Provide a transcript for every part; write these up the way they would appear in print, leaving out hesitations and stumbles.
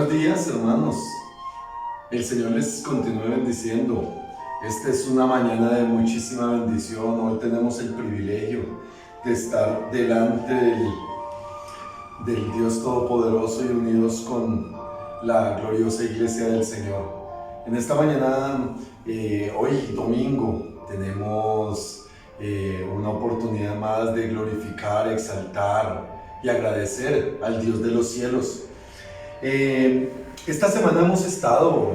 Buenos días, hermanos. El Señor les continúe bendiciendo. Esta es una mañana de muchísima bendición. Hoy tenemos el privilegio de estar delante del Dios Todopoderoso y unidos con la gloriosa Iglesia del Señor. En esta mañana, hoy domingo, tenemos una oportunidad más de glorificar, exaltar y agradecer al Dios de los cielos. Esta semana hemos estado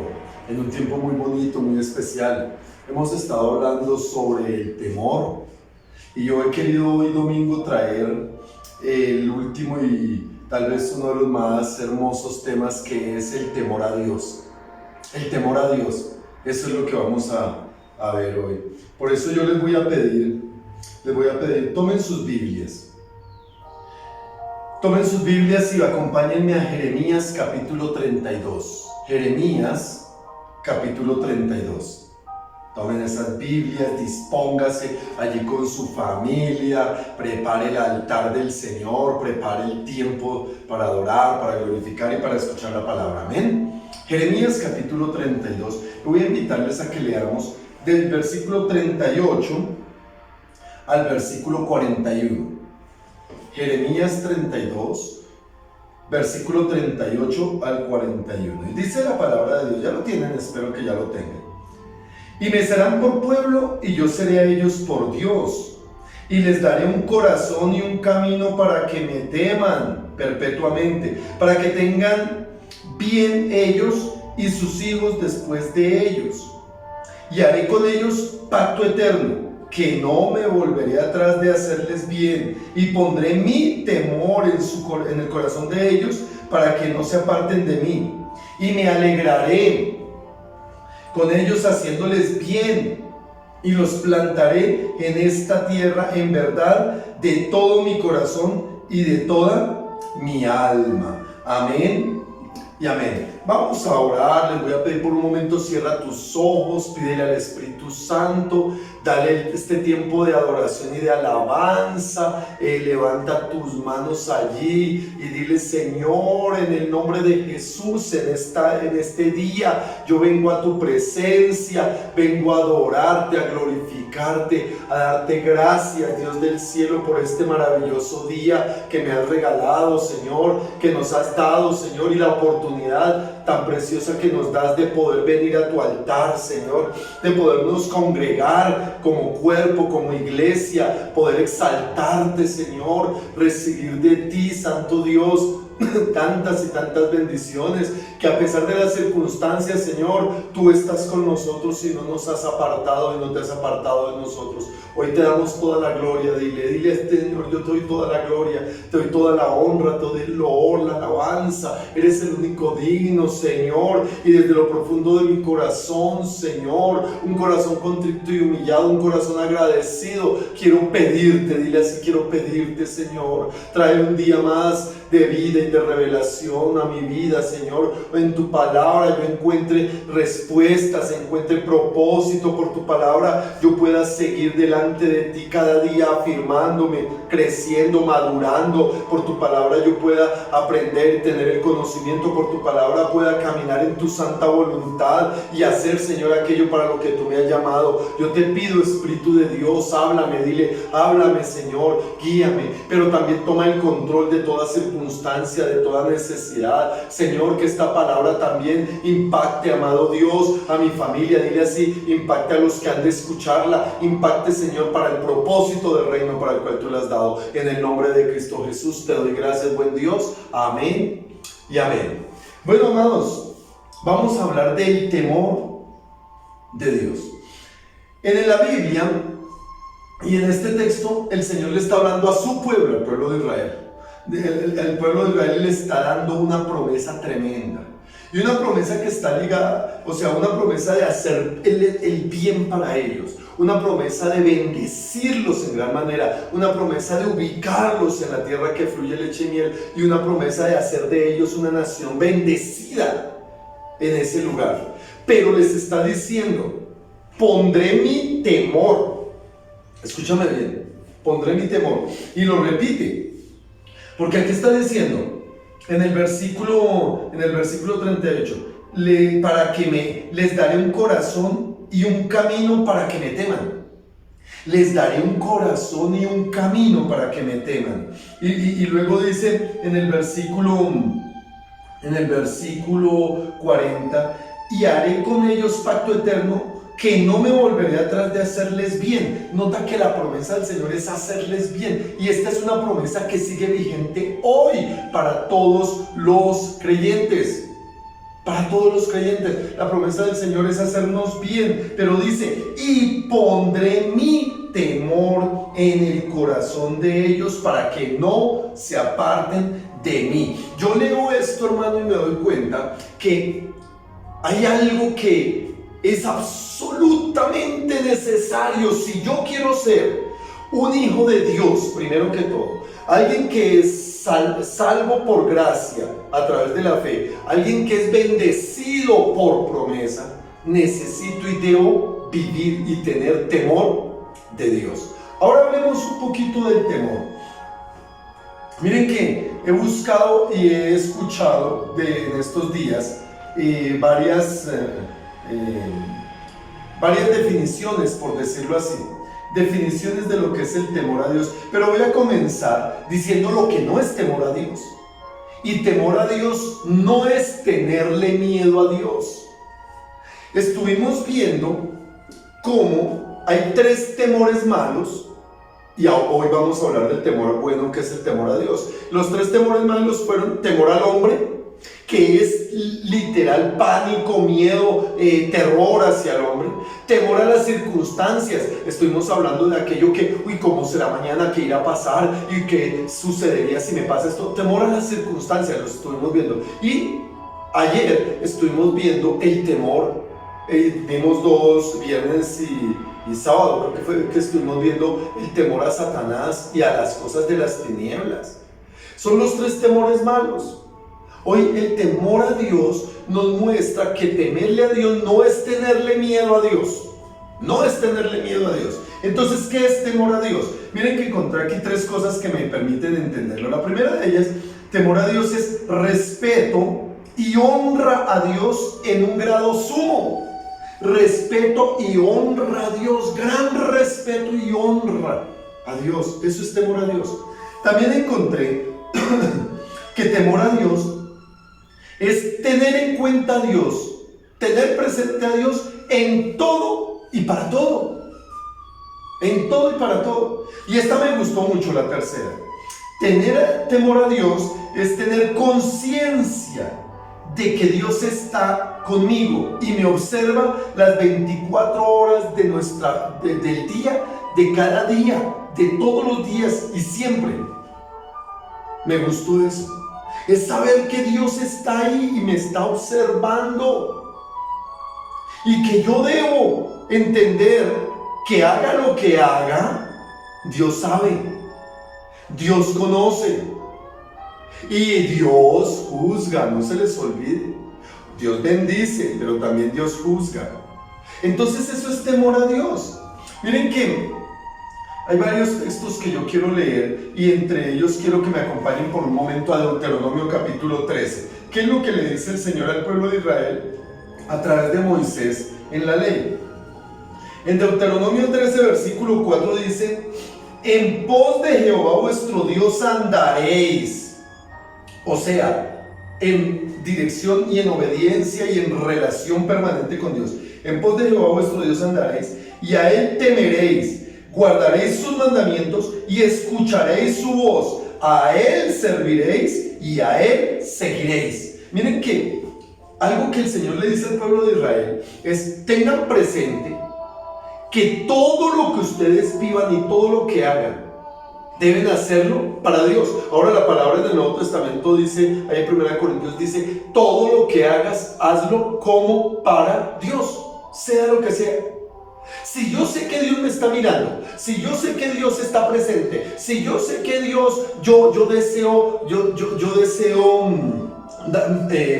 en un tiempo muy bonito, muy especial. Hemos estado hablando sobre el temor y yo he querido hoy domingo traer el último y tal vez uno de los más hermosos temas, que es el temor a Dios. El temor a Dios, eso es lo que vamos a ver hoy. Por eso yo les voy a pedir, tomen sus Biblias. Tomen sus Biblias y acompáñenme a Jeremías capítulo 32. Jeremías capítulo 32. Tomen esas Biblias, dispóngase allí con su familia, prepare el altar del Señor, prepare el tiempo para adorar, para glorificar y para escuchar la palabra. Amén. Jeremías capítulo 32. Voy a invitarles a que leamos del versículo 38 al versículo 41. Jeremías 32, versículo 38 al 41. Y dice la palabra de Dios, ya lo tienen, espero que ya lo tengan. Y me serán por pueblo, y yo seré a ellos por Dios. Y les daré un corazón y un camino para que me teman perpetuamente, para que tengan bien ellos y sus hijos después de ellos. Y haré con ellos pacto eterno, que no me volveré atrás de hacerles bien, y pondré mi temor en el corazón de ellos, para que no se aparten de mí. Y me alegraré con ellos haciéndoles bien, y los plantaré en esta tierra en verdad de todo mi corazón y de toda mi alma. Amén y amén. Vamos a orar. Les voy a pedir por un momento, cierra tus ojos, pídele al Espíritu Santo, dale este tiempo de adoración y de alabanza. Levanta tus manos allí y dile: Señor, en el nombre de Jesús, en este día yo vengo a tu presencia, vengo a adorarte, a glorificarte, a darte gracias, Dios del cielo, por este maravilloso día que me has regalado, Señor, que nos has dado, Señor, y la oportunidad tan preciosa que nos das de poder venir a tu altar, Señor, de podernos congregar como cuerpo, como iglesia, poder exaltarte, Señor, recibir de ti, Santo Dios, tantas y tantas bendiciones, que a pesar de las circunstancias, Señor, tú estás con nosotros y no nos has apartado y no te has apartado de nosotros. Hoy te damos toda la gloria. Dile, Señor, yo te doy toda la gloria, te doy toda la honra, todo el loor, la alabanza. Eres el único digno, Señor, y desde lo profundo de mi corazón, Señor, un corazón contrito y humillado, un corazón agradecido, quiero pedirte, dile así: quiero pedirte, Señor, trae un día más de vida y de revelación a mi vida, Señor. En tu palabra yo encuentre respuestas, encuentre propósito por tu palabra, yo pueda seguir delante de ti cada día afirmándome, creciendo, madurando por tu palabra, yo pueda aprender y tener el conocimiento por tu palabra, pueda caminar en tu santa voluntad y hacer, Señor, aquello para lo que tú me has llamado. Yo te pido, Espíritu de Dios, háblame, dile: háblame, Señor, guíame, pero también toma el control de toda circunstancia, de toda necesidad, Señor, que esta palabra también impacte, amado Dios, a mi familia, dile así: impacte a los que han de escucharla, impacte, Señor, para el propósito del reino para el cual tú le has dado. En el nombre de Cristo Jesús te doy gracias, buen Dios. Amén y amén. Bueno, amados, vamos a hablar del temor de Dios. En la Biblia y en este texto, el Señor le está hablando a su pueblo, al pueblo de Israel. El pueblo de Israel le está dando una promesa tremenda, y una promesa que está ligada, o sea, una promesa de hacer el bien para ellos, una promesa de bendecirlos en gran manera, una promesa de ubicarlos en la tierra que fluye leche y miel, y una promesa de hacer de ellos una nación bendecida en ese lugar. Pero les está diciendo: pondré mi temor. Escúchame bien, pondré mi temor. Y lo repite, porque aquí está diciendo: en el versículo 38, para que les daré un corazón y un camino para que me teman. Les daré un corazón y un camino para que me teman. Y luego dice en el versículo 40, y haré con ellos pacto eterno, que no me volveré atrás de hacerles bien. Nota que la promesa del Señor es hacerles bien, y esta es una promesa que sigue vigente hoy para todos los creyentes. Para todos los creyentes, la promesa del Señor es hacernos bien, pero dice, y pondré mi temor en el corazón de ellos para que no se aparten de mí. Yo leo esto, hermano, y me doy cuenta que hay algo que es absolutamente necesario si yo quiero ser un hijo de Dios, primero que todo, alguien que es salvo por gracia a través de la fe, alguien que es bendecido por promesa. Necesito y debo vivir y tener temor de Dios. Ahora hablemos un poquito del temor. Miren que he buscado y he escuchado en estos días varias definiciones, por decirlo así. Definiciones de lo que es el temor a Dios, pero voy a comenzar diciendo lo que no es temor a Dios. Y temor a Dios no es tenerle miedo a Dios. Estuvimos viendo cómo hay 3 temores malos, y hoy vamos a hablar del temor bueno, que es el temor a Dios. Los 3 temores malos fueron temor al hombre, que es literal pánico, miedo, terror hacia el hombre. Temor a las circunstancias, estuvimos hablando de aquello que, ¿cómo será mañana? ¿Qué irá a pasar? ¿Y qué sucedería si me pasa esto? Temor a las circunstancias, lo estuvimos viendo. Y ayer estuvimos viendo el temor, vimos 2 viernes y sábado, creo que fue que estuvimos viendo el temor a Satanás y a las cosas de las tinieblas. Son los 3 temores malos. Hoy el temor a Dios nos muestra que temerle a Dios no es tenerle miedo a Dios. No es tenerle miedo a Dios. Entonces, ¿qué es temor a Dios? Miren que encontré aquí 3 cosas que me permiten entenderlo. La primera de ellas, temor a Dios, es respeto y honra a Dios en un grado sumo. Respeto y honra a Dios. Gran respeto y honra a Dios. Eso es temor a Dios. También encontré que temor a Dios es tener en cuenta a Dios, tener presente a Dios en todo y para todo. En todo y para todo. Y esta me gustó mucho, la tercera. Tener temor a Dios es tener conciencia de que Dios está conmigo y me observa las 24 horas del día, de cada día, de todos los días y siempre. Me gustó eso. Es saber que Dios está ahí y me está observando. Y que yo debo entender que haga lo que haga, Dios sabe. Dios conoce. Y Dios juzga, no se les olvide. Dios bendice, pero también Dios juzga. Entonces eso es temor a Dios. Miren que hay varios textos que yo quiero leer y entre ellos quiero que me acompañen por un momento a Deuteronomio capítulo 13. ¿Qué es lo que le dice el Señor al pueblo de Israel a través de Moisés en la ley? En Deuteronomio 13 versículo 4 dice: en pos de Jehová vuestro Dios andaréis. O sea, en dirección y en obediencia y en relación permanente con Dios. En pos de Jehová vuestro Dios andaréis y a Él temeréis. Guardaréis sus mandamientos y escucharéis su voz. A Él serviréis y a Él seguiréis. Miren que algo que el Señor le dice al pueblo de Israel es: tengan presente que todo lo que ustedes vivan y todo lo que hagan deben hacerlo para Dios. Ahora la palabra del Nuevo Testamento dice, ahí en 1 Corintios dice: todo lo que hagas, hazlo como para Dios, sea lo que sea. Si yo sé que Dios me está mirando, si yo sé que Dios está presente, si yo sé que Dios, yo deseo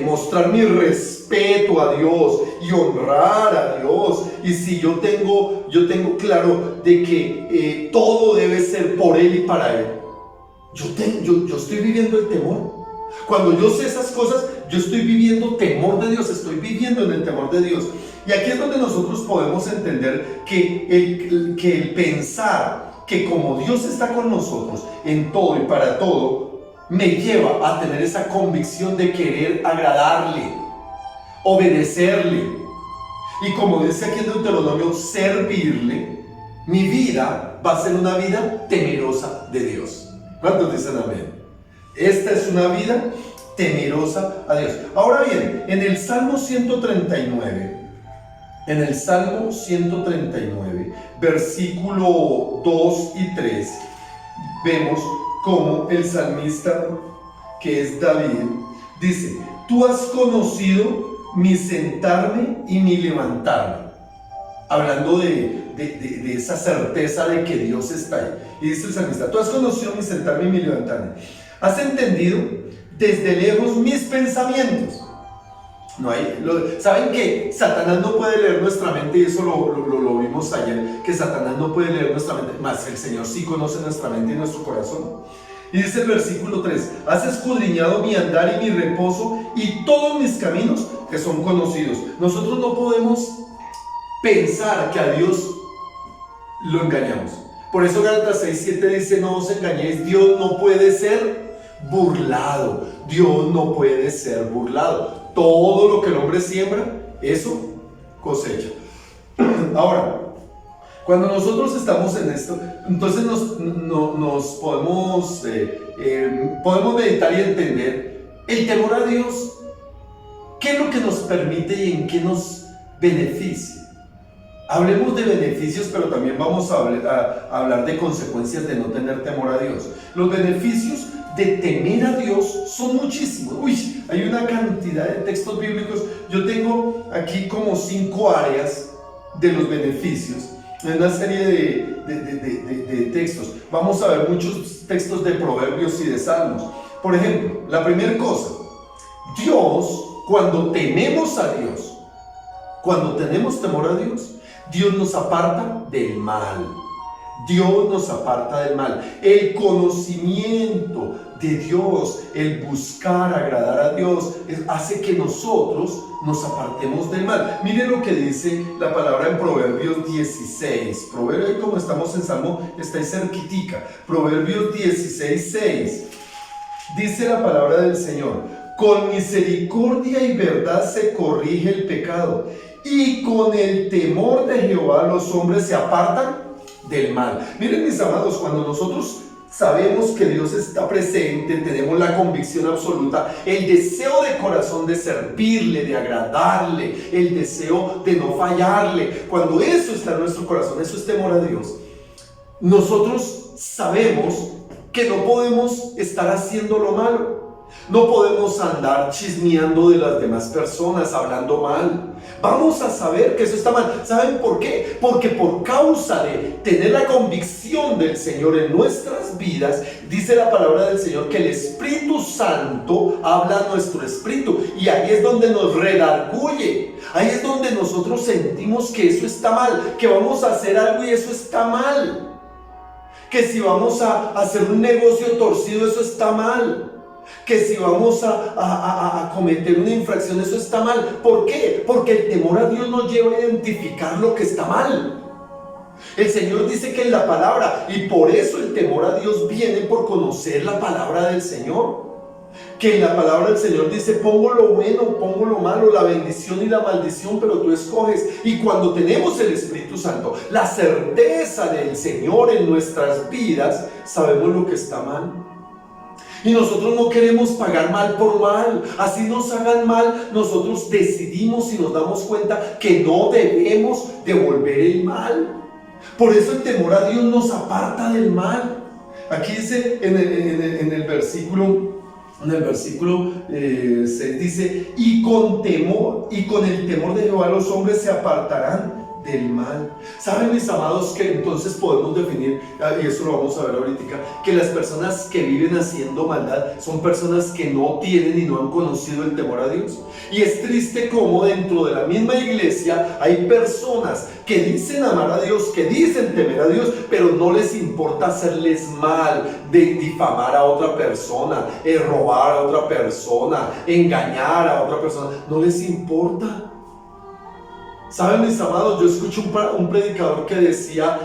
mostrar mi respeto a Dios y honrar a Dios, y si yo tengo claro de que todo debe ser por Él y para Él, yo estoy viviendo el temor. Cuando yo sé esas cosas, yo estoy viviendo temor de Dios, estoy viviendo en el temor de Dios. Y aquí es donde nosotros podemos entender que el pensar que como Dios está con nosotros en todo y para todo, me lleva a tener esa convicción de querer agradarle, obedecerle. Y como dice aquí en Deuteronomio, servirle. Mi vida va a ser una vida temerosa de Dios. ¿Cuántos dicen amén? Esta es una vida temerosa a Dios. Ahora bien, en el Salmo 139, versículo 2 y 3, vemos cómo el salmista, que es David, dice: tú has conocido mi sentarme y mi levantarme. Hablando de esa certeza de que Dios está ahí. Y dice el salmista: tú has conocido mi sentarme y mi levantarme. Has entendido desde lejos mis pensamientos. ¿Saben que Satanás no puede leer nuestra mente? Y eso lo vimos ayer, que Satanás no puede leer nuestra mente, mas el Señor sí conoce nuestra mente y nuestro corazón. Y dice el versículo 3: has escudriñado mi andar y mi reposo y todos mis caminos que son conocidos. Nosotros no podemos pensar que a Dios lo engañamos. Por eso Gálatas 6:7 dice: no os engañéis, Dios no puede ser burlado. Dios no puede ser burlado. Todo lo que el hombre siembra, eso cosecha. Ahora, cuando nosotros estamos en esto, entonces nos podemos meditar y entender el temor a Dios. ¿Qué es lo que nos permite y en qué nos beneficia? Hablemos de beneficios, pero también vamos a hablar de consecuencias de no tener temor a Dios. Los beneficios de temer a Dios son muchísimos. Hay una cantidad de textos bíblicos. Yo tengo aquí como 5 áreas de los beneficios en una serie de textos. Vamos a ver muchos textos de Proverbios y de Salmos. Por ejemplo, la primera cosa: Dios, cuando tememos a Dios, cuando tenemos temor a Dios, Dios nos aparta del mal. Dios nos aparta del mal. El conocimiento de Dios, el buscar agradar a Dios, hace que nosotros nos apartemos del mal. Miren lo que dice la palabra en Proverbios 16. Proverbios, como estamos en Salmo, está ahí cerquitica. Proverbios 16:6. Dice la palabra del Señor: con misericordia y verdad se corrige el pecado, y con el temor de Jehová los hombres se apartan del mal. Miren, mis amados, cuando nosotros sabemos que Dios está presente, tenemos la convicción absoluta, el deseo de corazón de servirle, de agradarle, el deseo de no fallarle, cuando eso está en nuestro corazón, eso es temor a Dios, nosotros sabemos que no podemos estar haciendo lo malo. No podemos andar chismeando de las demás personas, hablando mal. Vamos a saber que eso está mal. ¿Saben por qué? Porque por causa de tener la convicción del Señor en nuestras vidas, dice la palabra del Señor que el Espíritu Santo habla a nuestro espíritu, y ahí es donde nos redarguye. Ahí es donde nosotros sentimos que eso está mal, que vamos a hacer algo y eso está mal, que si vamos a hacer un negocio torcido, eso está mal, que si vamos a cometer una infracción, eso está mal. ¿Por qué? Porque el temor a Dios nos lleva a identificar lo que está mal. El Señor dice que en la palabra, y por eso el temor a Dios viene por conocer la palabra del Señor. Que en la palabra del Señor dice: pongo lo bueno, pongo lo malo, la bendición y la maldición, pero tú escoges. Y cuando tenemos el Espíritu Santo, la certeza del Señor en nuestras vidas, sabemos lo que está mal. Y nosotros no queremos pagar mal por mal. Así nos hagan mal, nosotros decidimos y nos damos cuenta que no debemos devolver el mal. Por eso el temor a Dios nos aparta del mal. Aquí dice en el versículo 6, dice: y con el temor de Jehová los hombres se apartarán del mal. ¿Saben, mis amados, que entonces podemos definir, y eso lo vamos a ver ahorita, que las personas que viven haciendo maldad son personas que no tienen y no han conocido el temor a Dios? Y es triste como dentro de la misma iglesia hay personas que dicen amar a Dios, que dicen temer a Dios, pero no les importa hacerles mal, de difamar a otra persona, robar a otra persona, engañar a otra persona, no les importa. ¿Saben, mis amados? Yo escucho un predicador que decía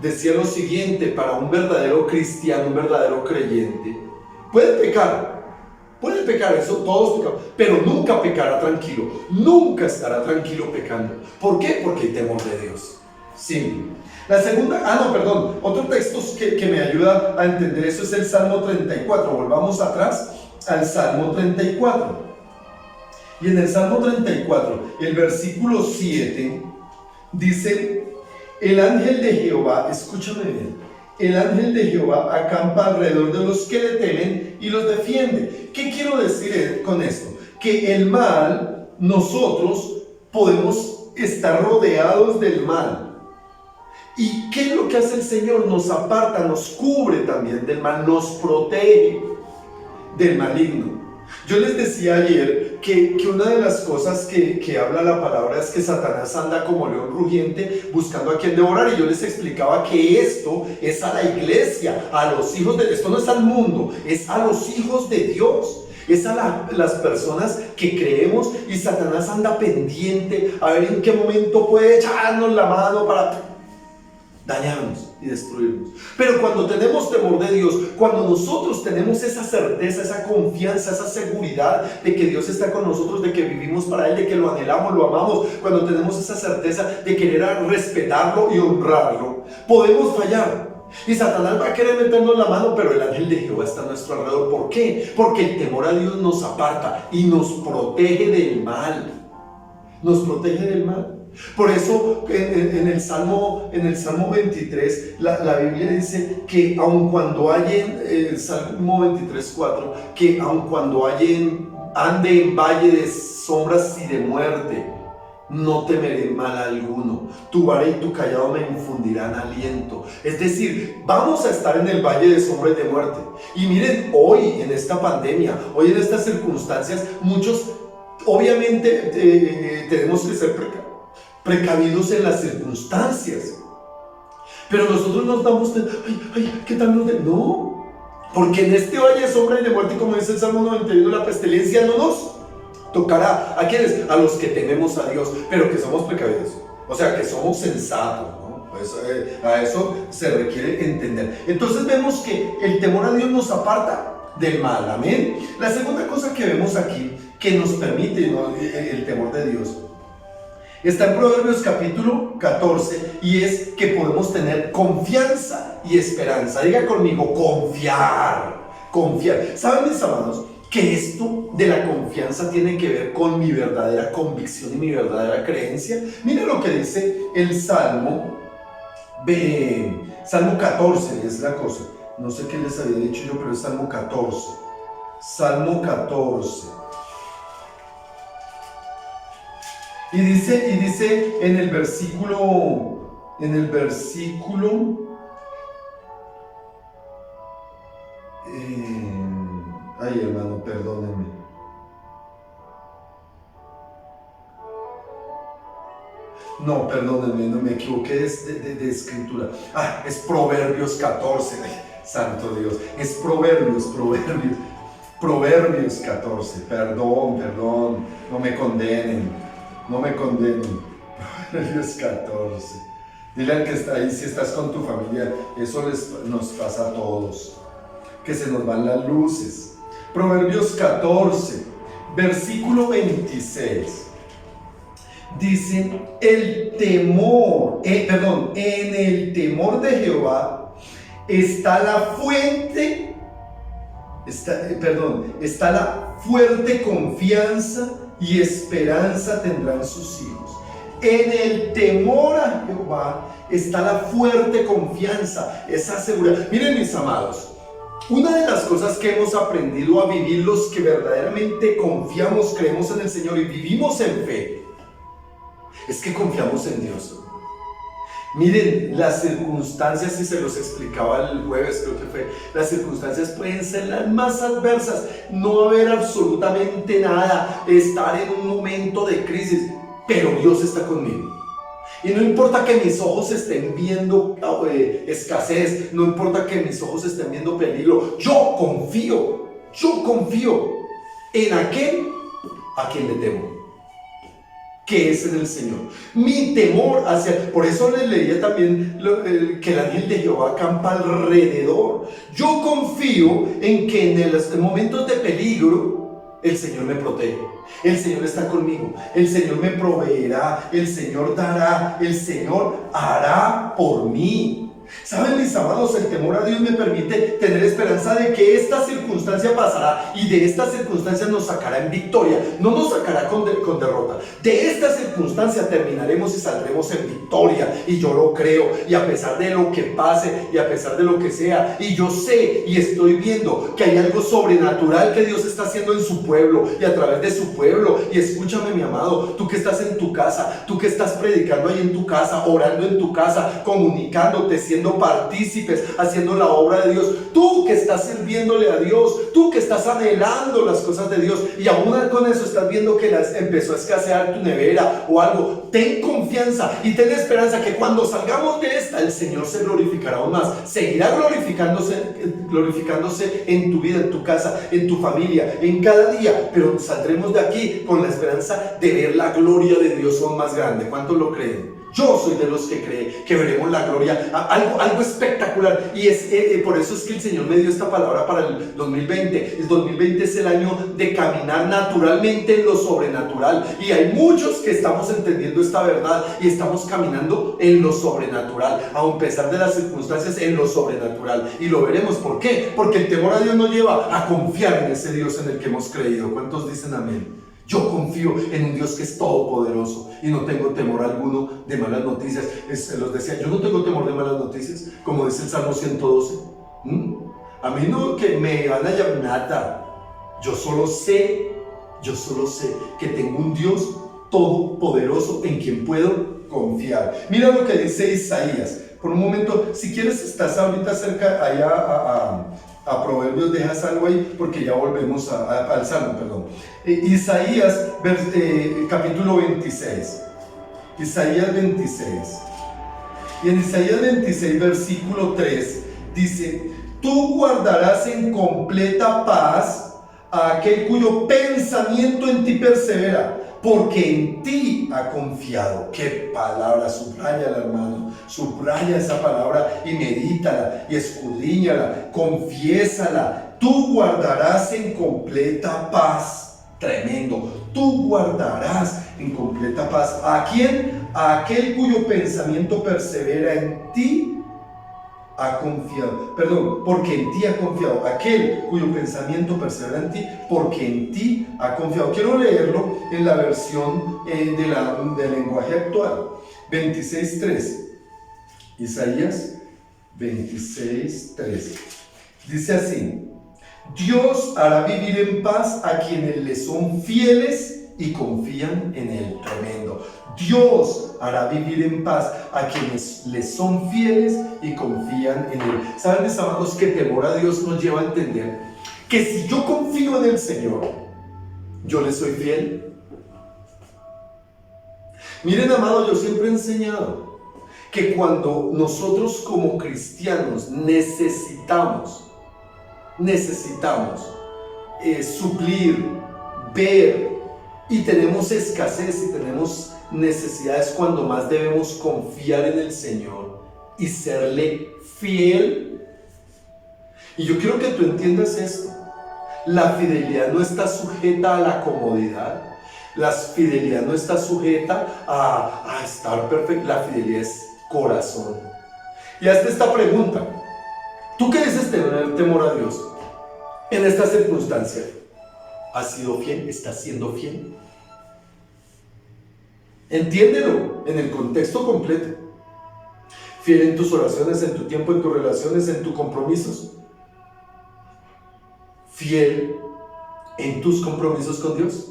decía lo siguiente: para un verdadero cristiano, un verdadero creyente, puede pecar, eso todos pecamos, pero nunca pecará tranquilo, nunca estará tranquilo pecando. ¿Por qué? Porque hay temor de Dios. Sí. La segunda, otro texto que me ayuda a entender eso es el Salmo 34. Volvamos atrás al Salmo 34. Y en el Salmo 34, el versículo 7, dice: el ángel de Jehová, escúchame bien, el ángel de Jehová acampa alrededor de los que le temen y los defiende. ¿Qué quiero decir con esto? Que el mal, nosotros podemos estar rodeados del mal. ¿Y qué es lo que hace el Señor? Nos aparta, nos cubre también del mal, nos protege del maligno. Yo les decía ayer que una de las cosas que habla la palabra es que Satanás anda como león rugiente buscando a quien devorar, y yo les explicaba que esto es a la iglesia, a los hijos de... Esto no es al mundo, es a los hijos de Dios, es a las personas que creemos, y Satanás anda pendiente a ver en qué momento puede echarnos la mano para dañarnos y destruirnos. Pero cuando tenemos temor de Dios, cuando nosotros tenemos esa certeza, esa confianza, esa seguridad de que Dios está con nosotros, de que vivimos para Él, de que lo anhelamos, lo amamos, cuando tenemos esa certeza de querer respetarlo y honrarlo, podemos fallar. Y Satanás va a querer meternos la mano, pero el ángel de Jehová está a nuestro alrededor. ¿Por qué? Porque el temor a Dios nos aparta y nos protege del mal. Nos protege del mal. Por eso en el Salmo 23 la Biblia dice que aun cuando el Salmo 23:4, que aun cuando ande en valle de sombras y de muerte, no temeré mal alguno, tu vara y tu callado me infundirán aliento. Es decir, vamos a estar en el valle de sombras y de muerte. Y miren, hoy en esta pandemia, hoy en estas circunstancias, muchos obviamente tenemos que ser precavidos en las circunstancias, pero nosotros nos damos ¿qué tal nos de? No, porque en este valle de sombra y de muerte, como dice el Salmo 91, la pestilencia no nos tocará. ¿A quiénes? A los que tememos a Dios, pero que somos precavidos, o sea, que somos sensatos, ¿no? Pues, a eso se requiere entender. Entonces vemos que el temor a Dios nos aparta del mal, amén. La segunda cosa que vemos aquí que nos permite, ¿no?, el temor de Dios está en Proverbios capítulo 14, y es que podemos tener confianza y esperanza. Diga conmigo: confiar. ¿Saben, mis amados, que esto de la confianza tiene que ver con mi verdadera convicción y mi verdadera creencia? Mira lo que dice el Salmo 14, es la cosa. No sé qué les había dicho yo, pero es Salmo 14. Salmo 14. Y dice en el versículo, ay, hermano, perdónenme. No, perdónenme, no me equivoqué, es de escritura. Es Proverbios 14, ay, santo Dios, es Proverbios 14, perdón, no me condenen. Proverbios 14. Dile al que está ahí, si estás con tu familia, eso nos pasa a todos, que se nos van las luces. Proverbios 14, versículo 26. Dice: en el temor de Jehová está la fuerte confianza, y esperanza tendrán sus hijos. En el temor a Jehová está la fuerte confianza, esa seguridad. Miren, mis amados, una de las cosas que hemos aprendido a vivir los que verdaderamente confiamos, creemos en el Señor y vivimos en fe, Es que confiamos en Dios. Miren, las circunstancias, y se los explicaba el jueves, creo que fue, las circunstancias pueden ser las más adversas, no haber absolutamente nada, estar en un momento de crisis, pero Dios está conmigo. Y no importa que mis ojos estén viendo escasez, no importa que mis ojos estén viendo peligro, yo confío en aquel a quien le temo, que es en el Señor. Mi temor hacia... Por eso les leía también que el ángel de Jehová acampa alrededor. Yo confío en que en los momentos de peligro el Señor me protege. El Señor está conmigo. El Señor me proveerá. El Señor dará. El Señor hará por mí. ¿Saben, mis amados? El temor a Dios me permite tener esperanza de que esta circunstancia pasará y de esta circunstancia nos sacará en victoria, no nos sacará con derrota. De esta circunstancia terminaremos y saldremos en victoria, y yo lo creo, y a pesar de lo que pase y a pesar de lo que sea, y yo sé y estoy viendo que hay algo sobrenatural que Dios está haciendo en su pueblo y a través de su pueblo. Y escúchame, mi amado, tú que estás en tu casa, tú que estás predicando ahí en tu casa, orando en tu casa, comunicándote, siendo partícipes, haciendo la obra de Dios, tú que estás sirviéndole a Dios, tú que estás anhelando las cosas de Dios y aún con eso estás viendo que empezó a escasear tu nevera o algo, ten confianza y ten esperanza que cuando salgamos de esta, el Señor se glorificará aún más, seguirá glorificándose en tu vida, en tu casa, en tu familia, en cada día, pero saldremos de aquí con la esperanza de ver la gloria de Dios aún más grande. ¿Cuántos lo creen? Yo soy de los que cree que veremos la gloria, algo espectacular, y por eso es que el Señor me dio esta palabra para el 2020. El 2020 es el año de caminar naturalmente en lo sobrenatural, y hay muchos que estamos entendiendo esta verdad y estamos caminando en lo sobrenatural, a pesar de las circunstancias, en lo sobrenatural, y lo veremos. ¿Por qué? Porque el temor a Dios nos lleva a confiar en ese Dios en el que hemos creído. ¿Cuántos dicen amén? Yo confío en un Dios que es todopoderoso y no tengo temor alguno de malas noticias. Se los decía, yo no tengo temor de malas noticias, como dice el Salmo 112. A mí no que me van a llamar nada. Yo solo sé que tengo un Dios todopoderoso en quien puedo confiar. Mira lo que dice Isaías. Por un momento, si quieres, estás ahorita cerca allá a Proverbios, dejas algo ahí porque ya volvemos al Salmo, perdón. Isaías capítulo 26. Isaías 26. Y en Isaías 26 versículo 3 dice: tú guardarás en completa paz a aquel cuyo pensamiento en ti persevera, porque en ti ha confiado. Qué palabra, subráyala, hermano, subraya esa palabra y medítala y escudriñala, confiésala. Tú guardarás en completa paz. Tremendo. Tú guardarás en completa paz. ¿A quién? A aquel cuyo pensamiento persevera en ti ha confiado, porque en ti ha confiado, aquel cuyo pensamiento persevera en ti, porque en ti ha confiado. Quiero leerlo en la versión del lenguaje actual, 26.3, Isaías 26.3, dice así: Dios hará vivir en paz a quienes le son fieles y confían en Él. Tremendo. Dios hará vivir en paz a quienes le son fieles y confían en Él. ¿Saben, mis amados, que temor a Dios nos lleva a entender que si yo confío en el Señor, yo le soy fiel? Miren, amados, yo siempre he enseñado que cuando nosotros como cristianos necesitamos suplir, ver, y tenemos escasez y tenemos necesidades, cuando más debemos confiar en el Señor y serle fiel. Y yo quiero que tú entiendas esto: la fidelidad no está sujeta a la comodidad, la fidelidad no está sujeta a estar perfecto. La fidelidad es corazón. Y hazte esta pregunta: ¿tú qué dices tener temor a Dios en esta circunstancia? ¿Has sido fiel? ¿Estás siendo fiel? Entiéndelo en el contexto completo. Fiel en tus oraciones, en tu tiempo, en tus relaciones, en tus compromisos. Fiel en tus compromisos con Dios.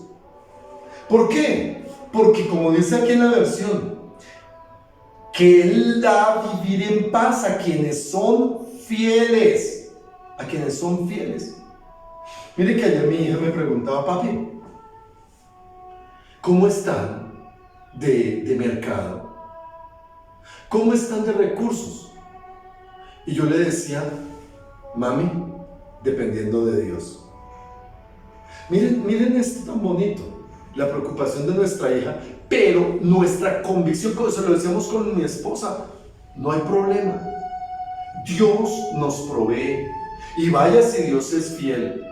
¿Por qué? Porque como dice aquí en la versión, que Él da a vivir en paz a quienes son fieles. A quienes son fieles. Mire que ayer mi hija me preguntaba: papi, ¿cómo están de mercado? ¿Cómo están de recursos? Y yo le decía: mami, dependiendo de Dios. Miren esto tan bonito, la preocupación de nuestra hija, pero nuestra convicción, como se lo decíamos con mi esposa: no hay problema, Dios nos provee, y vaya si Dios es fiel.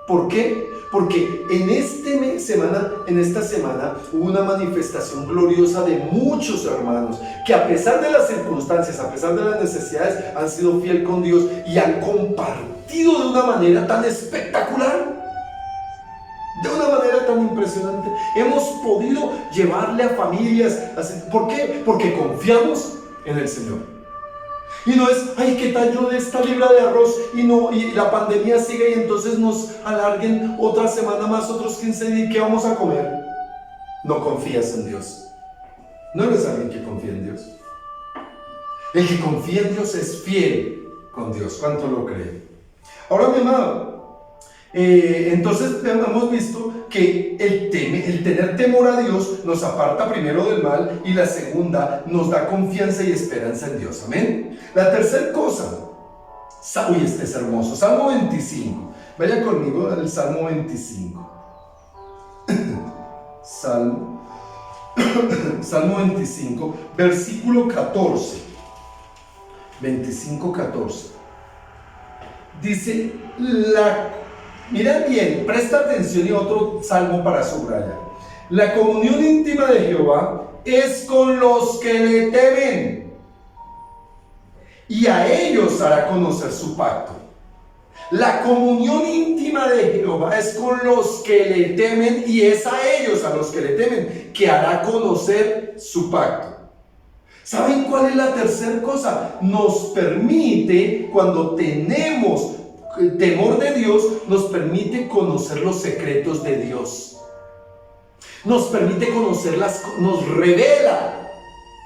¿Por qué? Porque en esta semana hubo una manifestación gloriosa de muchos hermanos que, a pesar de las circunstancias, a pesar de las necesidades, han sido fiel con Dios y han compartido de una manera tan espectacular, de una manera tan impresionante. Hemos podido llevarle a familias. ¿Por qué? Porque confiamos en el Señor. Y no es: ay, ¿qué tal yo de esta libra de arroz y la pandemia sigue y entonces nos alarguen otra semana más, otros 15 días, ¿qué vamos a comer? No confías en Dios. No eres alguien que confía en Dios. El que confía en Dios es fiel con Dios. ¿Cuánto lo cree? Ahora, mi amado, entonces hemos visto que el tener temor a Dios nos aparta primero del mal, y la segunda, nos da confianza y esperanza en Dios. Amén. La tercera cosa, este es hermoso, Salmo 25. Vaya conmigo al Salmo 25. Salmo 25, versículo 14. 25:14. Dice: mira bien, presta atención, y otro salmo para subrayar. La comunión íntima de Jehová es con los que le temen, y a ellos hará conocer su pacto. La comunión íntima de Jehová es con los que le temen, y es a ellos, a los que le temen, que hará conocer su pacto. ¿Saben cuál es la tercera cosa? Nos permite, cuando tenemos temor de Dios, nos permite conocer los secretos de Dios. Nos permite conocerlas, nos revela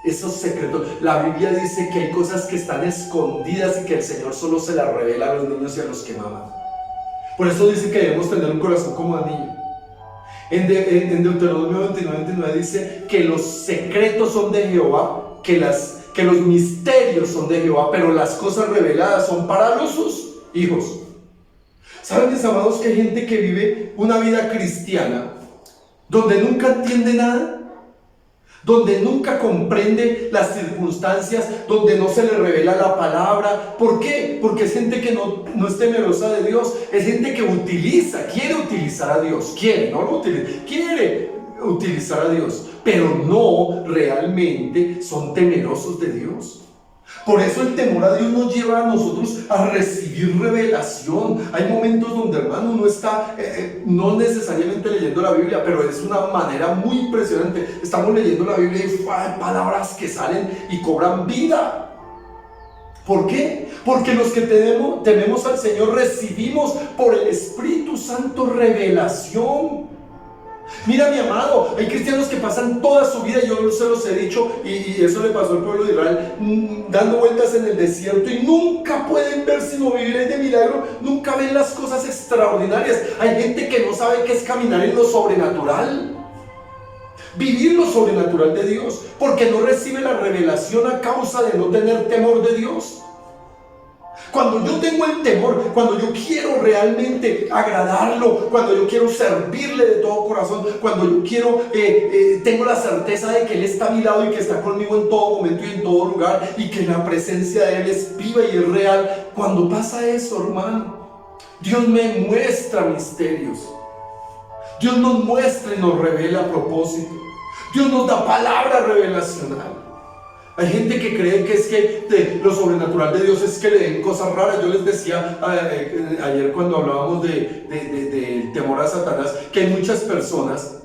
esos secretos. La Biblia dice que hay cosas que están escondidas y que el Señor solo se las revela a los niños y a los que maman. Por eso dice que debemos tener un corazón como de niño. En Deuteronomio 29:29 dice que los secretos son de Jehová, que los misterios son de Jehová, pero las cosas reveladas son para sus hijos. ¿Saben, mis amados, que hay gente que vive una vida cristiana donde nunca entiende nada? Donde nunca comprende las circunstancias, donde no se le revela la palabra. ¿Por qué? Porque es gente que no es temerosa de Dios. Es gente que quiere utilizar a Dios. Quiere utilizar a Dios, pero no realmente son temerosos de Dios. Por eso el temor a Dios nos lleva a nosotros a recibir revelación. Hay momentos donde, hermano, uno está no necesariamente leyendo la Biblia, pero es una manera muy impresionante. Estamos leyendo la Biblia y hay palabras que salen y cobran vida. ¿Por qué? Porque los que tememos al Señor recibimos por el Espíritu Santo revelación. Mira, mi amado, hay cristianos que pasan toda su vida, yo se los he dicho, y eso le pasó al pueblo de Israel, dando vueltas en el desierto, y nunca pueden ver sino vivir de milagro, nunca ven las cosas extraordinarias. Hay gente que no sabe qué es caminar en lo sobrenatural, vivir lo sobrenatural de Dios, porque no recibe la revelación a causa de no tener temor de Dios. Cuando yo tengo el temor, cuando yo quiero realmente agradarlo, cuando yo quiero servirle de todo corazón, cuando yo tengo la certeza de que Él está a mi lado y que está conmigo en todo momento y en todo lugar, y que la presencia de Él es viva y es real. Cuando pasa eso, hermano, Dios me muestra misterios. Dios nos muestra y nos revela propósito. Dios nos da palabra revelacional. Hay gente que cree que es que lo sobrenatural de Dios es que le den cosas raras. Yo les decía ayer cuando hablábamos del temor a Satanás, que hay muchas personas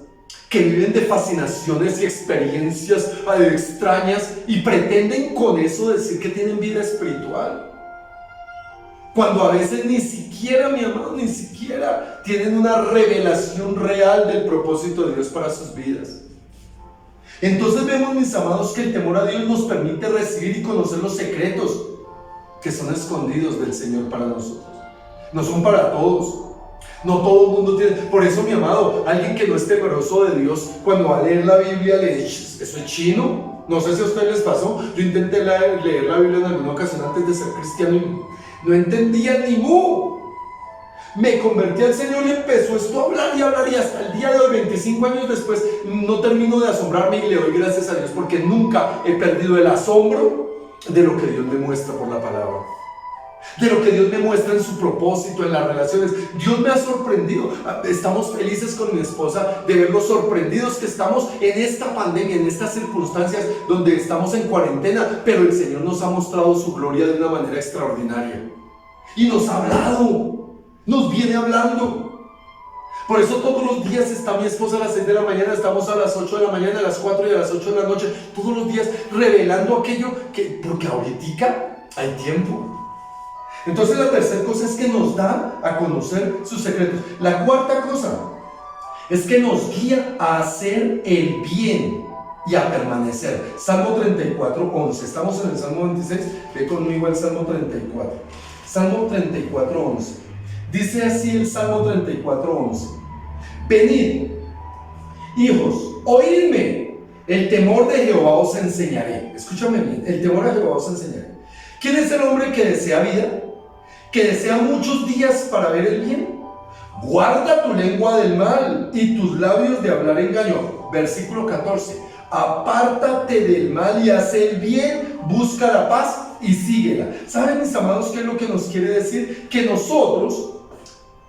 que viven de fascinaciones y experiencias extrañas y pretenden con eso decir que tienen vida espiritual, cuando a veces ni siquiera, mi amado, ni siquiera tienen una revelación real del propósito de Dios para sus vidas. Entonces vemos, mis amados, que el temor a Dios nos permite recibir y conocer los secretos que son escondidos del Señor para nosotros. No son para todos. No todo el mundo tiene. Por eso, mi amado, alguien que no es temeroso de Dios, cuando va a leer la Biblia le dice: ¿eso es chino? No sé si a ustedes les pasó. Yo intenté leer la Biblia en alguna ocasión antes de ser cristiano y no entendía ni mu. Me convertí al Señor y empezó esto a hablar y hasta el día de hoy, 25 años después, no termino de asombrarme y le doy gracias a Dios porque nunca he perdido el asombro de lo que Dios me muestra por la palabra, de lo que Dios me muestra en su propósito, en las relaciones. Dios me ha sorprendido. Estamos felices con mi esposa de ver lo sorprendidos que estamos en esta pandemia, en estas circunstancias donde estamos en cuarentena, pero el Señor nos ha mostrado su gloria de una manera extraordinaria y nos ha hablado. Nos viene hablando. Por eso todos los días está mi esposa a las 6 de la mañana, estamos a las 8 de la mañana, a las 4 y a las 8 de la noche, todos los días revelando aquello que, porque ahorita hay tiempo. Entonces la tercera cosa es que nos da a conocer sus secretos. La cuarta cosa es que nos guía a hacer el bien y a permanecer. Salmo 34, 11. Estamos en el Salmo 26, ve conmigo al Salmo 34. Salmo 34, 11. Dice así el Salmo 34, 11. Venid, hijos, oídme, el temor de Jehová os enseñaré. Escúchame bien, el temor de Jehová os enseñaré. ¿Quién es el hombre que desea vida? ¿Que desea muchos días para ver el bien? Guarda tu lengua del mal y tus labios de hablar engaño. Versículo 14. Apártate del mal y haz el bien, busca la paz y síguela. ¿Saben, mis amados, qué es lo que nos quiere decir? Que nosotros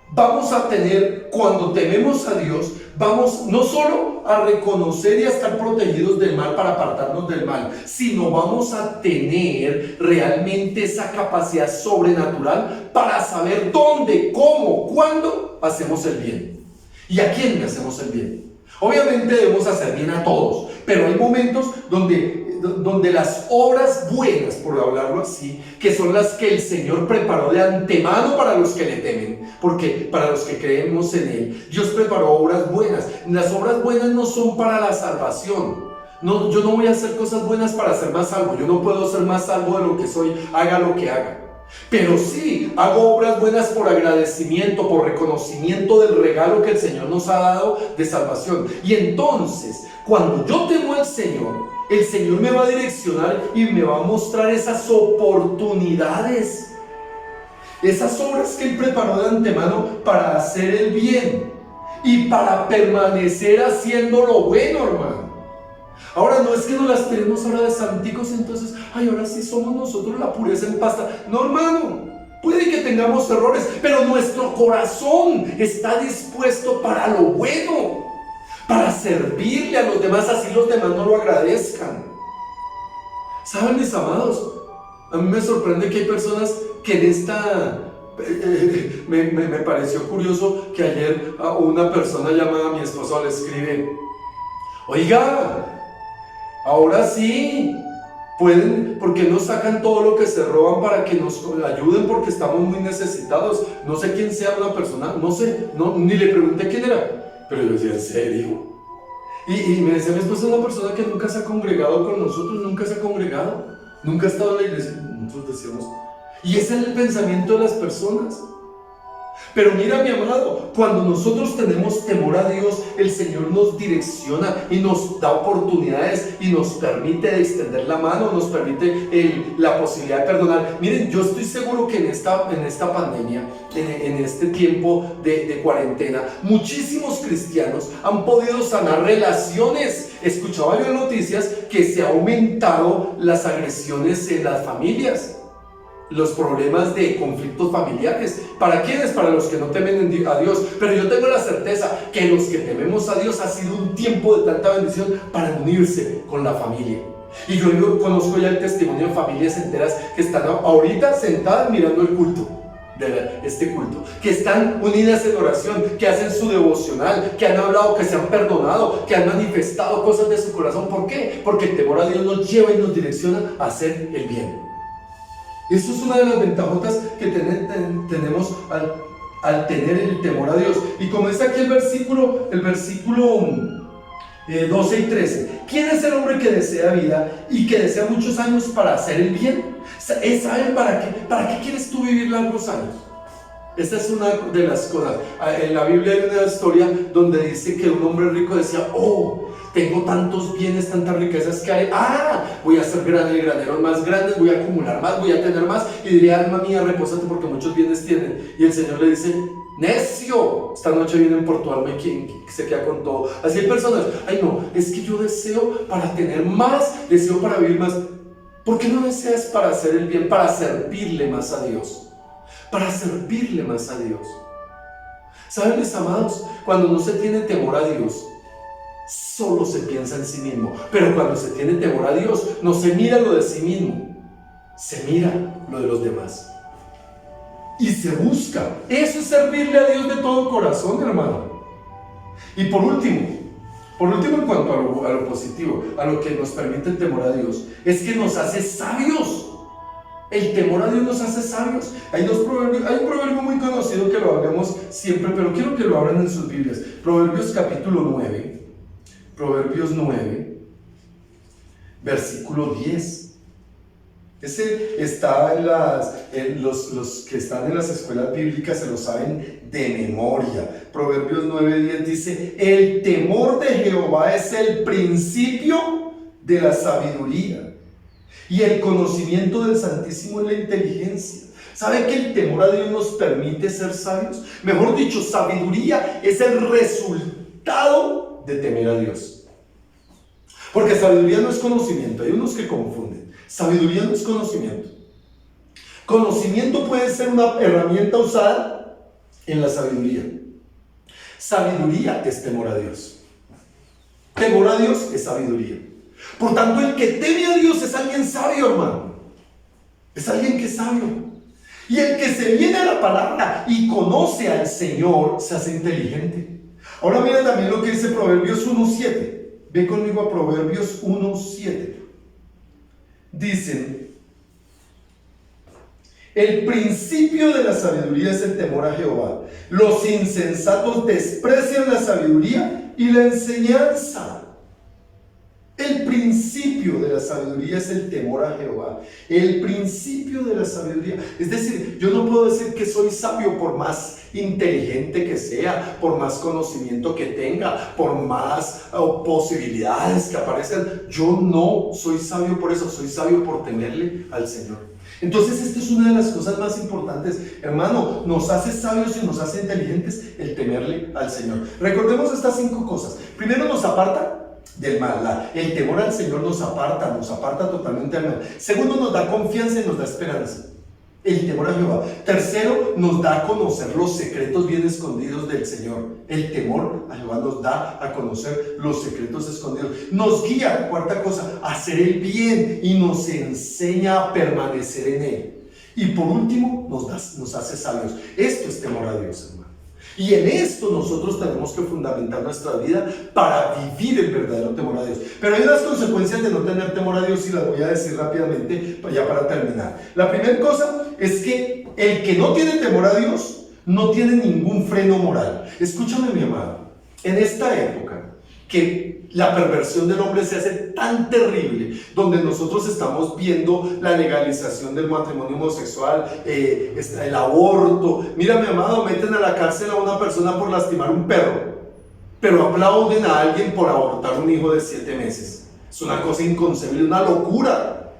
vamos a tener, cuando tememos a Dios, vamos no solo a reconocer y a estar protegidos del mal para apartarnos del mal, sino vamos a tener realmente esa capacidad sobrenatural para saber dónde, cómo, cuándo hacemos el bien y a quién le hacemos el bien. Obviamente debemos hacer bien a todos, pero hay momentos donde las obras buenas, por hablarlo así, que son las que el Señor preparó de antemano para los que le temen, porque para los que creemos en Él, Dios preparó obras buenas. Las obras buenas no son para la salvación. No, yo no voy a hacer cosas buenas para ser más salvo. Yo no puedo ser más salvo de lo que soy, haga lo que haga. Pero sí, hago obras buenas por agradecimiento, por reconocimiento del regalo que el Señor nos ha dado de salvación. Y entonces, cuando yo temo al Señor, el Señor me va a direccionar y me va a mostrar esas oportunidades, esas obras que Él preparó de antemano para hacer el bien y para permanecer haciendo lo bueno, hermano. Ahora no es que nos las tenemos ahora de santicos, entonces, ay, ahora sí somos nosotros la pureza en pasta. No, hermano, puede que tengamos errores, pero nuestro corazón está dispuesto para lo bueno, para servirle a los demás, así los demás no lo agradezcan. ¿Saben, mis amados? A mí me sorprende que hay personas que en esta... me pareció curioso que ayer una persona llamada a mi esposo le escribe: oiga, ahora sí, pueden, ¿por qué no sacan todo lo que se roban para que nos ayuden? Porque estamos muy necesitados. No sé quién sea una persona, no sé, ni le pregunté quién era, pero yo decía, ¿en serio? Y me decía mi esposa, una persona que nunca se ha congregado con nosotros, nunca se ha congregado, nunca ha estado en la iglesia. Nosotros decíamos, y ese es el pensamiento de las personas. Pero mira, mi amado, cuando nosotros tenemos temor a Dios, el Señor nos direcciona y nos da oportunidades y nos permite extender la mano, nos permite la posibilidad de perdonar. Miren, yo estoy seguro que en esta pandemia, en este tiempo de cuarentena, muchísimos cristianos han podido sanar relaciones. Escuchaba yo en noticias que se han aumentado las agresiones en las familias, los problemas de conflictos familiares. ¿Para quiénes? Para los que no temen a Dios. Pero yo tengo la certeza que los que tememos a Dios ha sido un tiempo de tanta bendición para unirse con la familia. Y yo conozco ya el testimonio de familias enteras que están ahorita sentadas mirando el culto, este culto, que están unidas en oración, que hacen su devocional, que han hablado, que se han perdonado, que han manifestado cosas de su corazón. ¿Por qué? Porque el temor a Dios nos lleva y nos direcciona a hacer el bien. Eso es una de las ventajotas que tenemos al tener el temor a Dios. Y como dice aquí el versículo 12 y 13. ¿Quién es el hombre que desea vida y que desea muchos años para hacer el bien? ¿Saben para qué? ¿Para qué quieres tú vivir largos años? Esta es una de las cosas. En la Biblia hay una historia donde dice que un hombre rico decía: oh, tengo tantos bienes, tantas riquezas que hay. Voy a hacer graneros más grandes, voy a acumular más, voy a tener más. Y diría: alma mía, repósate porque muchos bienes tienen. Y el Señor le dice: necio, esta noche vienen por tu alma y quien se queda con todo. Así hay personas: ay no, es que yo deseo para tener más, deseo para vivir más. ¿Por qué no deseas para hacer el bien, para servirle más a Dios? Para servirle más a Dios. ¿Saben, mis amados? Cuando no se tiene temor a Dios, solo se piensa en sí mismo. Pero cuando se tiene temor a Dios, no se mira lo de sí mismo, se mira lo de los demás. Y se busca. Eso es servirle a Dios de todo corazón, hermano. Y por último, en cuanto a lo positivo, a lo que nos permite el temor a Dios, es que nos hace sabios. El temor a Dios nos hace sabios. Hay un proverbio muy conocido que lo hablamos siempre, pero quiero que lo abran en sus Biblias. Proverbios capítulo 9. Proverbios 9, versículo 10. Ese está los que están en las escuelas bíblicas se lo saben de memoria. Proverbios 9:10 dice: el temor de Jehová es el principio de la sabiduría, y el conocimiento del Santísimo es la inteligencia. ¿Sabe que el temor a Dios nos permite ser sabios? Mejor dicho, sabiduría es el resultado de temer a Dios. Porque sabiduría no es conocimiento. Hay unos que confunden. Sabiduría no es conocimiento. Conocimiento puede ser una herramienta usada en la sabiduría. Sabiduría es temor a Dios. Temor a Dios es sabiduría. Por tanto, el que teme a Dios es alguien sabio, hermano. Es alguien que es sabio. Y el que se viene a la palabra y conoce al Señor se hace inteligente. Ahora mira también lo que dice Proverbios 1:7. Ve conmigo a Proverbios 1:7. Dicen: el principio de la sabiduría es el temor a Jehová. Los insensatos desprecian la sabiduría y la enseñanza. El principio de la sabiduría es el temor a Jehová. El principio de la sabiduría. Es decir, yo no puedo decir que soy sabio por más inteligente que sea, por más conocimiento que tenga, por más posibilidades que aparezcan. Yo no soy sabio por eso, soy sabio por temerle al Señor. Entonces esta es una de las cosas más importantes, hermano. Nos hace sabios y nos hace inteligentes el temerle al Señor. Recordemos estas 5 cosas. Primero, nos aparta del mal. El temor al Señor nos aparta totalmente al mal. Segundo, nos da confianza y nos da esperanza. El temor a Jehová. Tercero, nos da a conocer los secretos bien escondidos del Señor. El temor a Jehová nos da a conocer los secretos escondidos. Nos guía, cuarta cosa, a hacer el bien y nos enseña a permanecer en él. Y por último, nos hace sabios. Esto es temor a Dios, hermano. Y en esto nosotros tenemos que fundamentar nuestra vida para vivir el verdadero temor a Dios. Pero hay unas consecuencias de no tener temor a Dios y las voy a decir rápidamente ya para terminar. La primera cosa es que el que no tiene temor a Dios no tiene ningún freno moral. Escúchame, mi amado, en esta época que la perversión del hombre se hace tan terrible, donde nosotros estamos viendo la legalización del matrimonio homosexual, el aborto. Mira, mi amado, meten a la cárcel a una persona por lastimar un perro, pero aplauden a alguien por abortar un hijo de 7 meses. Es una cosa inconcebible, una locura.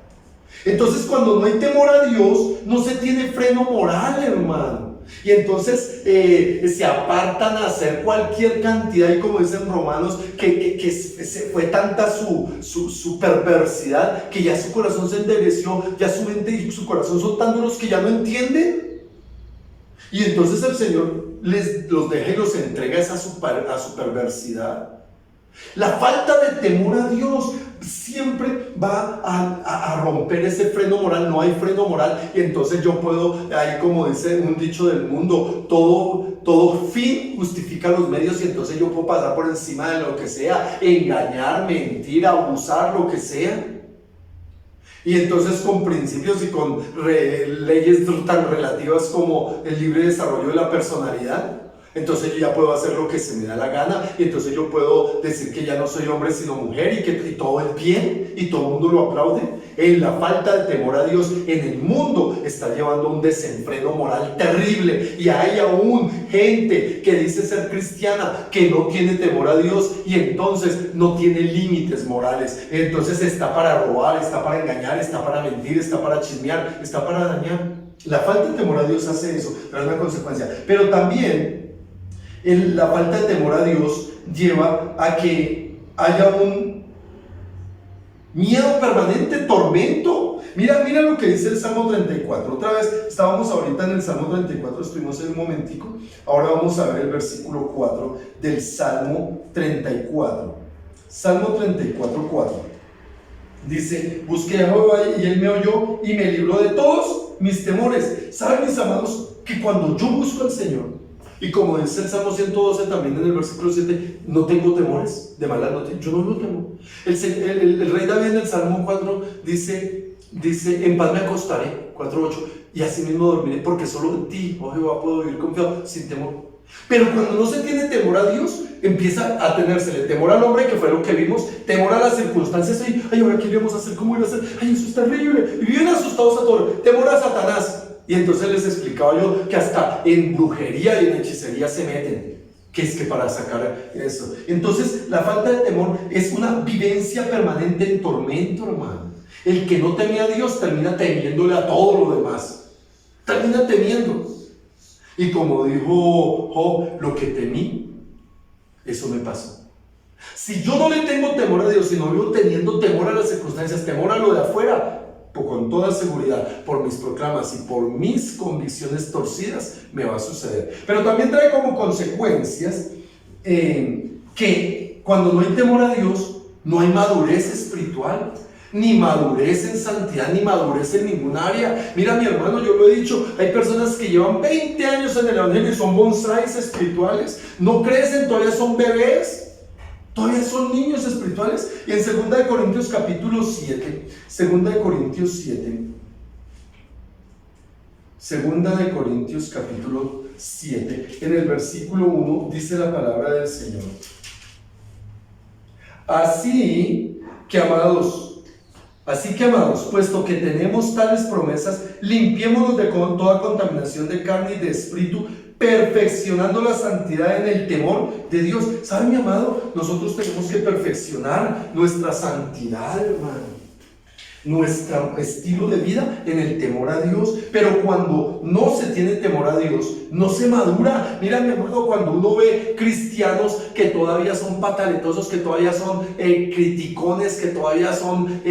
Entonces, cuando no hay temor a Dios, no se tiene freno moral, hermano. Y entonces se apartan a hacer cualquier cantidad, y como dicen Romanos, que fue tanta su perversidad que ya su corazón se endereció, ya su mente y su corazón son tan duros que ya no entienden. Y entonces el Señor los deja y los entrega a su perversidad. La falta de temor a Dios siempre va a romper ese freno moral. No hay freno moral, y entonces yo puedo, ahí como dice un dicho del mundo, todo fin justifica los medios, y entonces yo puedo pasar por encima de lo que sea, engañar, mentir, abusar, lo que sea. Y entonces con principios y con leyes tan relativas como el libre desarrollo de la personalidad, Entonces yo ya puedo hacer lo que se me da la gana, y entonces yo puedo decir que ya no soy hombre sino mujer, y que todo es bien y todo el mundo lo aplaude. La falta de temor a Dios en el mundo está llevando a un desenfreno moral terrible, y hay aún gente que dice ser cristiana que no tiene temor a Dios, y entonces no tiene límites morales. Entonces está para robar, está para engañar, está para mentir, está para chismear, está para dañar. La falta de temor a Dios hace eso, pero es una consecuencia. Pero también la falta de temor a Dios lleva a que haya un miedo permanente, tormento. Mira lo que dice el Salmo 34. Otra vez, estábamos ahorita en el Salmo 34, estuvimos en un momentico. Ahora vamos a ver el versículo 4 del Salmo 34. Salmo 34, 4. Dice: busqué a Jehová y él me oyó y me libró de todos mis temores. ¿Saben, mis amados, que cuando yo busco al Señor, y como dice el Salmo 112 también en el versículo 7, no tengo temores de malas noticias? Yo no lo temo. El rey David en el Salmo 4 dice: en paz me acostaré, 4:8, y así mismo dormiré, porque solo en ti, oh Jehová, puedo vivir confiado, sin temor. Pero cuando no se tiene temor a Dios, empieza a tenérsele temor al hombre, que fue lo que vimos, temor a las circunstancias. Ay, ahora qué íbamos a hacer, cómo ir a hacer, ay, eso es terrible, y viven asustados a todo. Temor a Satanás. Y entonces les explicaba yo que hasta en brujería y en hechicería se meten, que es que para sacar eso. Entonces la falta de temor es una vivencia permanente en tormento, hermano. El que no teme a Dios termina temiéndole a todo lo demás, termina temiendo. Y como dijo Job, lo que temí, eso me pasó. Si yo no le tengo temor a Dios, si no vivo teniendo temor a las circunstancias, temor a lo de afuera, pues con toda seguridad, por mis proclamas y por mis convicciones torcidas, me va a suceder. Pero también trae como consecuencias que cuando no hay temor a Dios, no hay madurez espiritual, ni madurez en santidad, ni madurez en ningún área. Mira, mi hermano, yo lo he dicho, hay personas que llevan 20 años en el evangelio y son bonsáis espirituales, no crecen, todavía son bebés, todavía son niños espirituales. Y en 2 Corintios capítulo 7, 2 Corintios 7, 2 Corintios capítulo 7, en el versículo 1 dice la palabra del Señor: Así que amados, puesto que tenemos tales promesas, limpiémonos de toda contaminación de carne y de espíritu, perfeccionando la santidad en el temor de Dios. ¿Sabe, mi amado? Nosotros tenemos que perfeccionar nuestra santidad, hermano, nuestro estilo de vida en el temor a Dios. Pero cuando no se tiene temor a Dios, no se madura. Mira, mi hermano, cuando uno ve cristianos que todavía son pataletosos, que todavía son criticones, que todavía son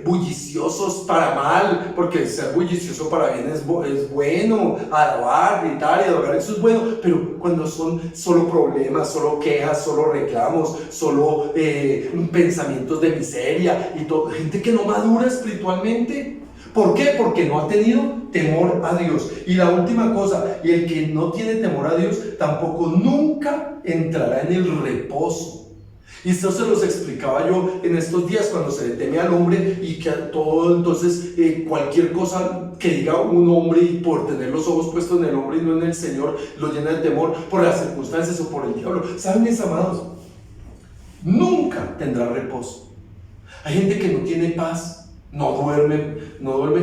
bulliciosos para mal, porque ser bullicioso para bien es bueno, alabar, gritar y adorar, eso es bueno. Pero cuando son solo problemas, solo quejas, solo reclamos, solo pensamientos de miseria y todo, gente que no madura espiritualmente. ¿Por qué? Porque no ha tenido temor a Dios. Y la última cosa, y el que no tiene temor a Dios tampoco nunca entrará en el reposo. Y esto se los explicaba yo en estos días, cuando se le teme al hombre y que a todo, entonces cualquier cosa que diga un hombre, y por tener los ojos puestos en el hombre y no en el Señor, lo llena de temor por las circunstancias o por el diablo. ¿Saben, mis amados? Nunca tendrá reposo. Hay gente que no tiene paz, no duermen,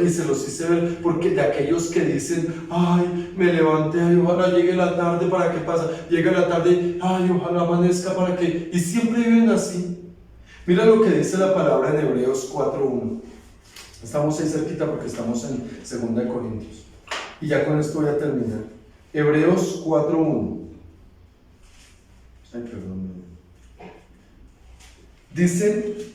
y se los hice ver, porque de aquellos que dicen: ay, me levanté, ay, ojalá llegue la tarde, ¿para qué pasa? Llega la tarde, ay, ojalá amanezca, ¿para qué? Y siempre viven así. Mira lo que dice la palabra en Hebreos 4:1. Estamos ahí cerquita porque estamos en 2 Corintios. Y ya con esto voy a terminar. Hebreos 4:1. Ay, perdón. Dice: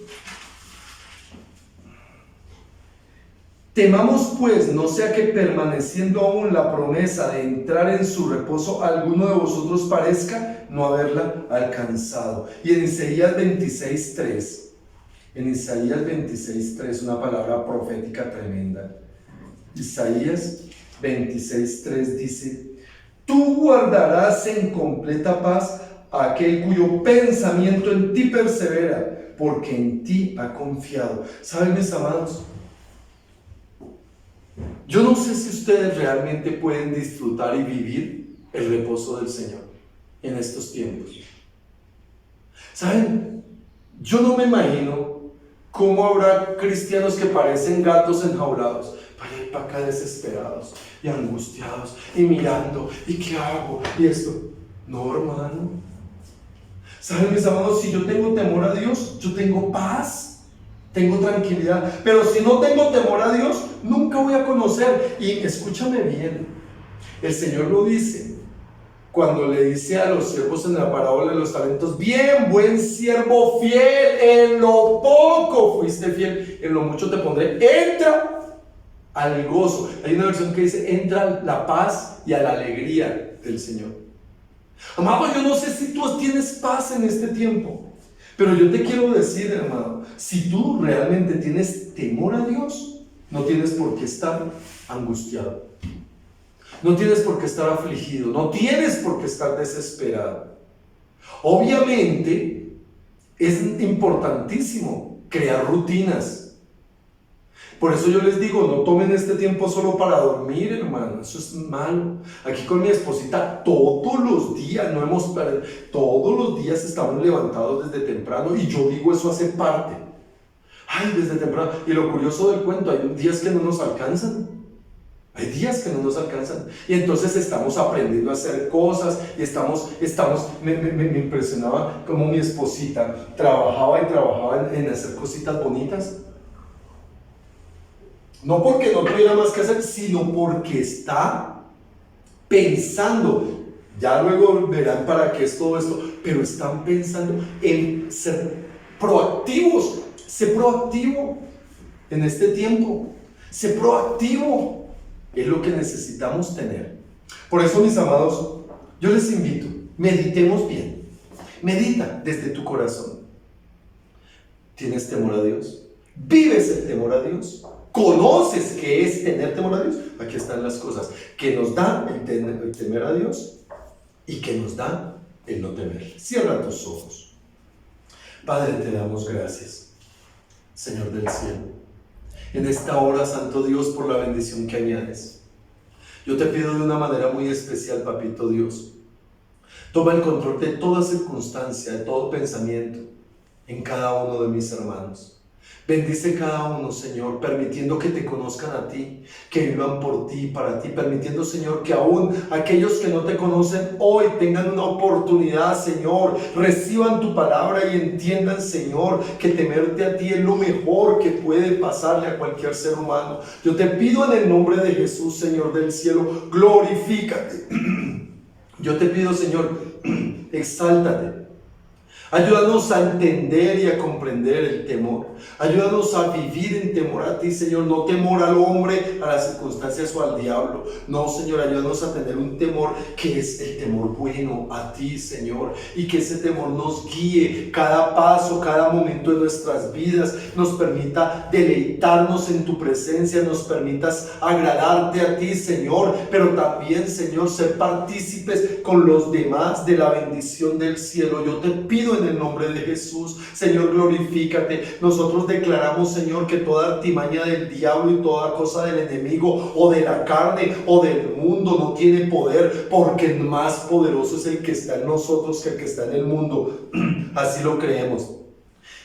temamos pues, no sea que permaneciendo aún la promesa de entrar en su reposo, alguno de vosotros parezca no haberla alcanzado. Y en Isaías 26:3, una palabra profética tremenda. Isaías 26:3 dice: tú guardarás en completa paz a aquel cuyo pensamiento en ti persevera, porque en ti ha confiado. ¿Saben, mis amados? Yo no sé si ustedes realmente pueden disfrutar y vivir el reposo del Señor en estos tiempos. ¿Saben? Yo no me imagino cómo habrá cristianos que parecen gatos enjaulados, para ir para acá desesperados y angustiados y mirando, ¿y qué hago? Y esto. No, hermano. ¿Saben, mis amados? Si yo tengo temor a Dios, yo tengo paz, tengo tranquilidad. Pero si no tengo temor a Dios, nunca voy a conocer. Y escúchame bien, el Señor lo dice cuando le dice a los siervos en la parábola de los talentos: bien, buen siervo fiel, en lo poco fuiste fiel, en lo mucho te pondré, entra al gozo. Hay una versión que dice: entra a la paz y a la alegría del Señor. Amado, yo no sé si tú tienes paz en este tiempo, pero yo te quiero decir, hermano, si tú realmente tienes temor a Dios, no tienes por qué estar angustiado, no tienes por qué estar afligido, no tienes por qué estar desesperado. Obviamente es importantísimo crear rutinas. Por eso yo les digo, no tomen este tiempo solo para dormir, hermano, eso es malo. Aquí con mi esposita todos los días, todos los días estamos levantados desde temprano, y yo digo, eso hace parte. Ay, desde temprano. Y lo curioso del cuento, hay días que no nos alcanzan. Hay días que no nos alcanzan. Y entonces estamos aprendiendo a hacer cosas, y me impresionaba cómo mi esposita trabajaba en hacer cositas bonitas. No porque no tuviera más que hacer, sino porque está pensando. Ya luego verán para qué es todo esto, pero están pensando en ser proactivos. Sé proactivo en este tiempo. Sé proactivo. Es lo que necesitamos tener. Por eso, mis amados, yo les invito, meditemos bien. Medita desde tu corazón. ¿Tienes temor a Dios? ¿Vives el temor a Dios? ¿Conoces qué es tener temor a Dios? Aquí están las cosas que nos da el temer a Dios y que nos da el no temer. Cierra tus ojos. Padre, te damos gracias, Señor del cielo, en esta hora, Santo Dios, por la bendición que añades. Yo te pido de una manera muy especial, Papito Dios, toma el control de toda circunstancia, de todo pensamiento en cada uno de mis hermanos. Bendice cada uno, Señor, permitiendo que te conozcan a ti, que vivan por ti, para ti, permitiendo, Señor, que aún aquellos que no te conocen hoy tengan una oportunidad, Señor, reciban tu palabra y entiendan, Señor, que temerte a ti es lo mejor que puede pasarle a cualquier ser humano. Yo te pido en el nombre de Jesús, Señor del cielo, glorifícate. Yo te pido, Señor, exáltate. Ayúdanos a entender y a comprender el temor. Ayúdanos a vivir en temor a ti, Señor. No temor al hombre, a las circunstancias o al diablo. No, Señor, ayúdanos a tener un temor que es el temor bueno a ti, Señor. Y que ese temor nos guíe cada paso, cada momento de nuestras vidas. Nos permita deleitarnos en tu presencia. Nos permitas agradarte a ti, Señor. Pero también, Señor, ser partícipes con los demás de la bendición del cielo. Yo te pido en el nombre de Jesús, Señor, glorifícate. Nosotros declaramos, Señor, que toda artimaña del diablo y toda cosa del enemigo o de la carne o del mundo no tiene poder, porque el más poderoso es el que está en nosotros que el que está en el mundo. Así lo creemos.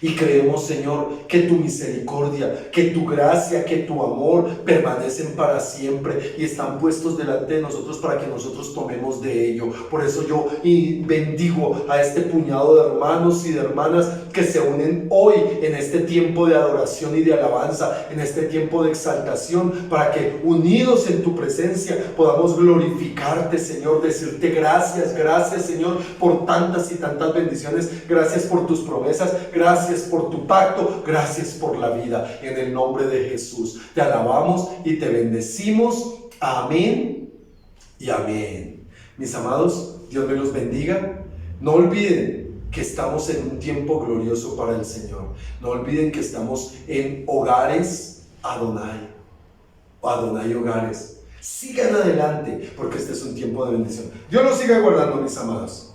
Y creemos, Señor, que tu misericordia, que tu gracia, que tu amor permanecen para siempre y están puestos delante de nosotros para que nosotros tomemos de ello. Por eso yo bendigo a este puñado de hermanos y de hermanas que se unen hoy en este tiempo de adoración y de alabanza, en este tiempo de exaltación, para que unidos en tu presencia podamos glorificarte, Señor, decirte gracias, gracias, Señor, por tantas y tantas bendiciones. Gracias por tus promesas, gracias por tu pacto, gracias por la vida. En el nombre de Jesús te alabamos y te bendecimos. Amén y amén. Mis amados, Dios me los bendiga. No olviden que estamos en un tiempo glorioso para el Señor. No olviden que estamos en hogares Adonai hogares. Sigan adelante, porque este es un tiempo de bendición. Dios los siga guardando, mis amados.